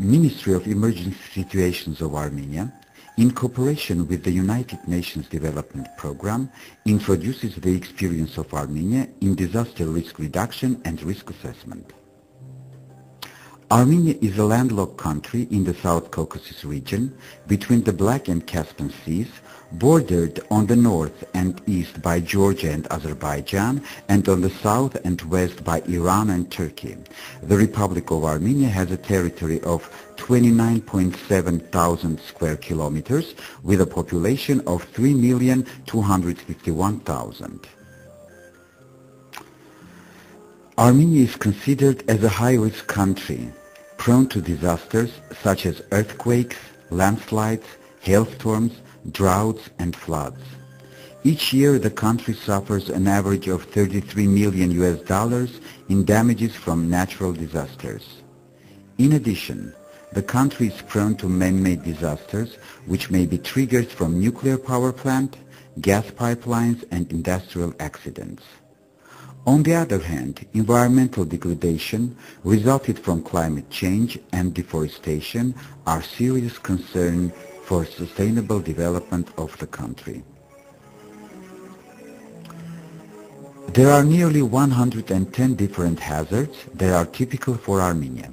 Ministry of Emergency Situations of Armenia, in cooperation with the United Nations Development Programme, introduces the experience of Armenia in disaster risk reduction and risk assessment. Armenia is a landlocked country in the South Caucasus region between the Black and Caspian Seas, bordered on the north and east by Georgia and Azerbaijan, and on the south and west by Iran and Turkey. The Republic of Armenia has a territory of 29.7 thousand square kilometers with a population of 3,251,000. Armenia is considered as a high-risk country, prone to disasters such as earthquakes, landslides, hailstorms, droughts and floods. Each year the country suffers an average of $33 million in damages from natural disasters. In addition, the country is prone to man-made disasters which may be triggered from nuclear power plant, gas pipelines and industrial accidents. On the other hand, environmental degradation resulted from climate change and deforestation are serious concerns for sustainable development of the country. There are nearly 110 different hazards that are typical for Armenia.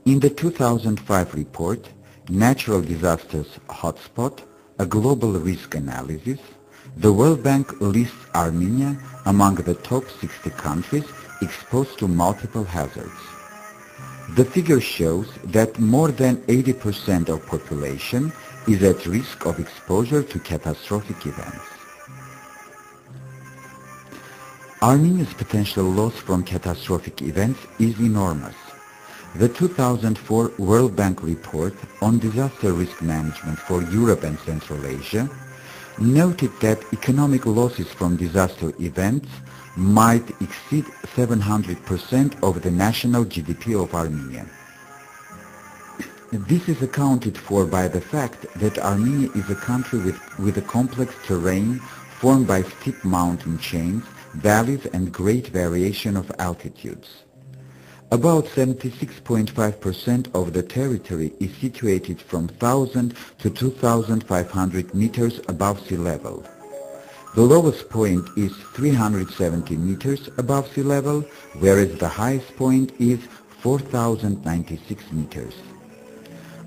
In the 2005 report, Natural Disasters Hotspot, a global risk analysis, the World Bank lists Armenia among the top 60 countries exposed to multiple hazards. The figure shows that more than 80% of population is at risk of exposure to catastrophic events. Armenia's potential loss from catastrophic events is enormous. The 2004 World Bank report on disaster risk management for Europe and Central Asia noted that economic losses from disaster events might exceed 700% of the national GDP of Armenia. This is accounted for by the fact that Armenia is a country with a complex terrain formed by steep mountain chains, valleys and great variation of altitudes. About 76.5% of the territory is situated from 1,000 to 2,500 meters above sea level. The lowest point is 370 meters above sea level, whereas the highest point is 4,096 meters.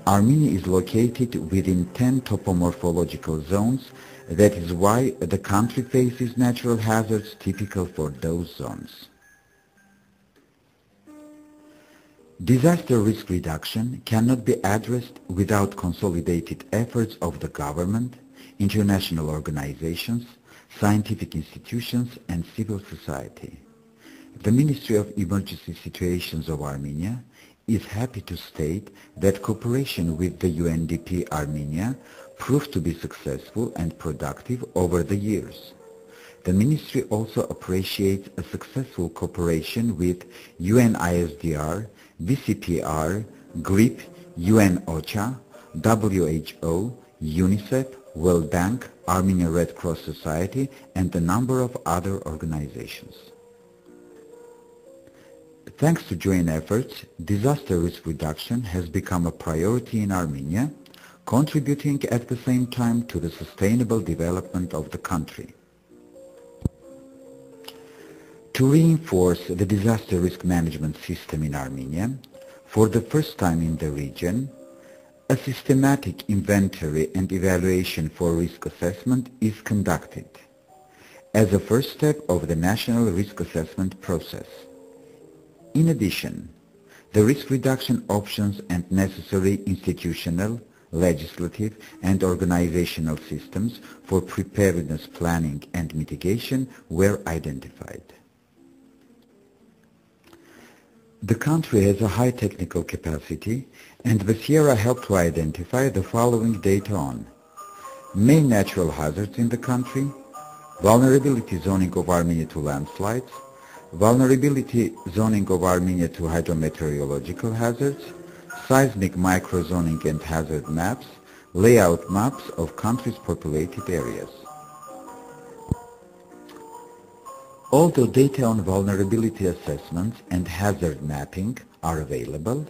Armenia is located within 10 topomorphological zones. That is why the country faces natural hazards typical for those zones. Disaster risk reduction cannot be addressed without consolidated efforts of the government, international organizations, scientific institutions and civil society. The Ministry of Emergency Situations of Armenia is happy to state that cooperation with the UNDP Armenia proved to be successful and productive over the years. The Ministry also appreciates a successful cooperation with UNISDR, BCPR, GRIP, UN OCHA, WHO, UNICEF, World Bank, Armenian Red Cross Society and a number of other organizations. Thanks to joint efforts, disaster risk reduction has become a priority in Armenia, contributing at the same time to the sustainable development of the country. To reinforce the disaster risk management system in Armenia, for the first time in the region, a systematic inventory and evaluation for risk assessment is conducted as a first step of the national risk assessment process. In addition, the risk reduction options and necessary institutional, legislative and organizational systems for preparedness planning and mitigation were identified. The country has a high technical capacity, and the Sierra helped to identify the following data on main natural hazards in the country, vulnerability zoning of Armenia to landslides, vulnerability zoning of Armenia to hydrometeorological hazards, seismic microzoning and hazard maps, layout maps of country's populated areas. Although data on vulnerability assessments and hazard mapping are available,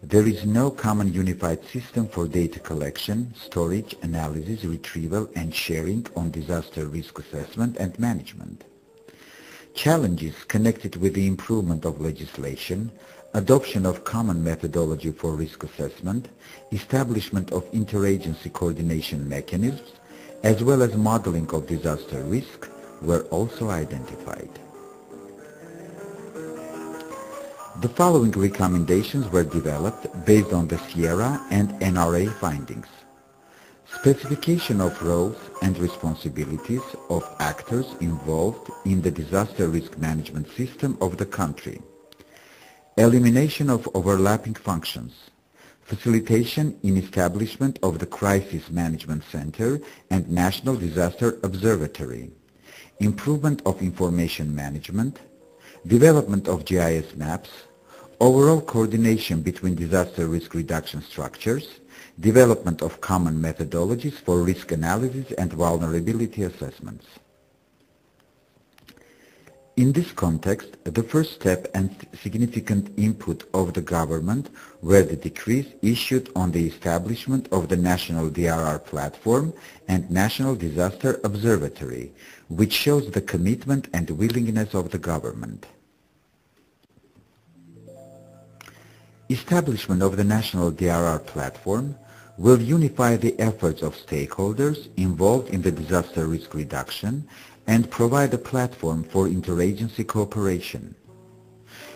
There is no common unified system for data collection, storage, analysis, retrieval, and sharing on disaster risk assessment and management. Challenges connected with the improvement of legislation, adoption of common methodology for risk assessment, establishment of interagency coordination mechanisms, as well as modeling of disaster risk were also identified. The following recommendations were developed based on the Sierra and NRA findings. Specification of roles and responsibilities of actors involved in the disaster risk management system of the country. Elimination of overlapping functions. Facilitation in establishment of the Crisis Management Center and National Disaster Observatory. Improvement of information management. Development of GIS maps. Overall coordination between disaster risk reduction structures. Development of common methodologies for risk analysis and vulnerability assessments. In this context, the first step and significant input of the government were the decrees issued on the establishment of the National DRR Platform and National Disaster Observatory, which shows the commitment and willingness of the government. Establishment of the National DRR Platform will unify the efforts of stakeholders involved in the disaster risk reduction and provide a platform for interagency cooperation.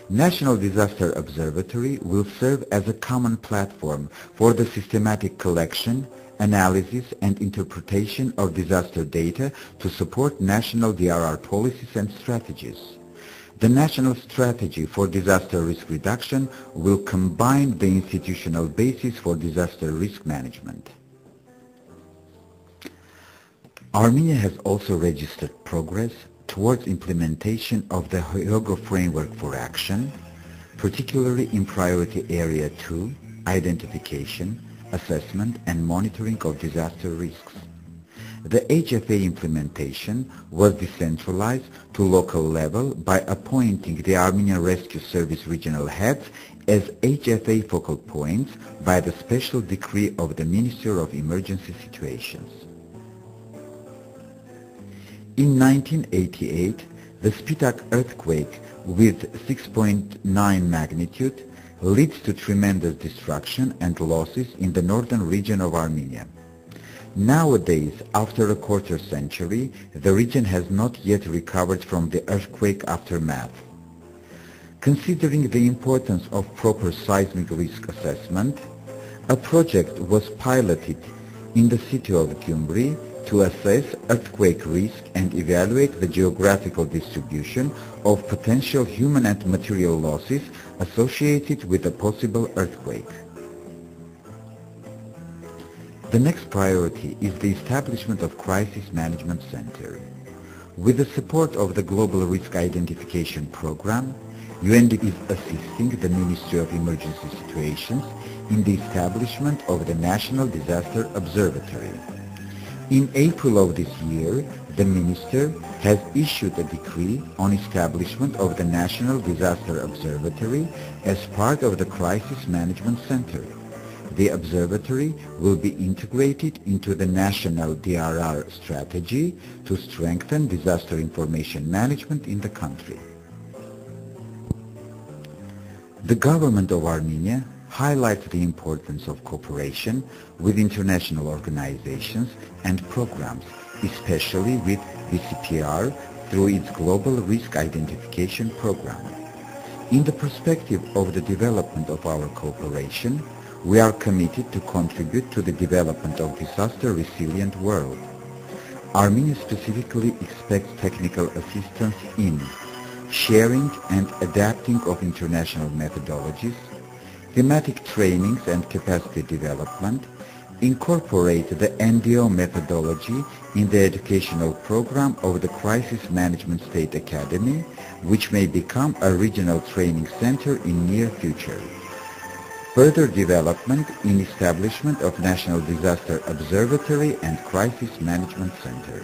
National Disaster Observatory will serve as a common platform for the systematic collection, analysis, and interpretation of disaster data to support national DRR policies and strategies. The National Strategy for Disaster Risk Reduction will combine the institutional basis for disaster risk management. Armenia has also registered progress towards implementation of the Hyogo Framework for Action, particularly in Priority Area 2, Identification, Assessment and Monitoring of Disaster Risks. The HFA implementation was decentralized to local level by appointing the Armenian Rescue Service regional heads as HFA focal points by the special decree of the Minister of Emergency Situations. In 1988, the Spitak earthquake with 6.9 magnitude leads to tremendous destruction and losses in the northern region of Armenia. Nowadays, after a quarter century, the region has not yet recovered from the earthquake aftermath. Considering the importance of proper seismic risk assessment, a project was piloted in the city of Gyumri to assess earthquake risk and evaluate the geographical distribution of potential human and material losses associated with a possible earthquake. The next priority is the establishment of Crisis Management Center. With the support of the Global Risk Identification Program, UNDP is assisting the Ministry of Emergency Situations in the establishment of the National Disaster Observatory. In April of this year, the Minister has issued a decree on establishment of the National Disaster Observatory as part of the Crisis Management Center. The observatory will be integrated into the national DRR strategy to strengthen disaster information management in the country. The government of Armenia highlights the importance of cooperation with international organizations and programs, especially with VCPR through its Global Risk Identification Program. In the perspective of the development of our cooperation, we are committed to contribute to the development of disaster-resilient world. Armenia specifically expects technical assistance in sharing and adapting of international methodologies, thematic trainings and capacity development, incorporate the NDO methodology in the educational program of the Crisis Management State Academy, which may become a regional training center in near future. Further development in establishment of National Disaster Observatory and Crisis Management Center.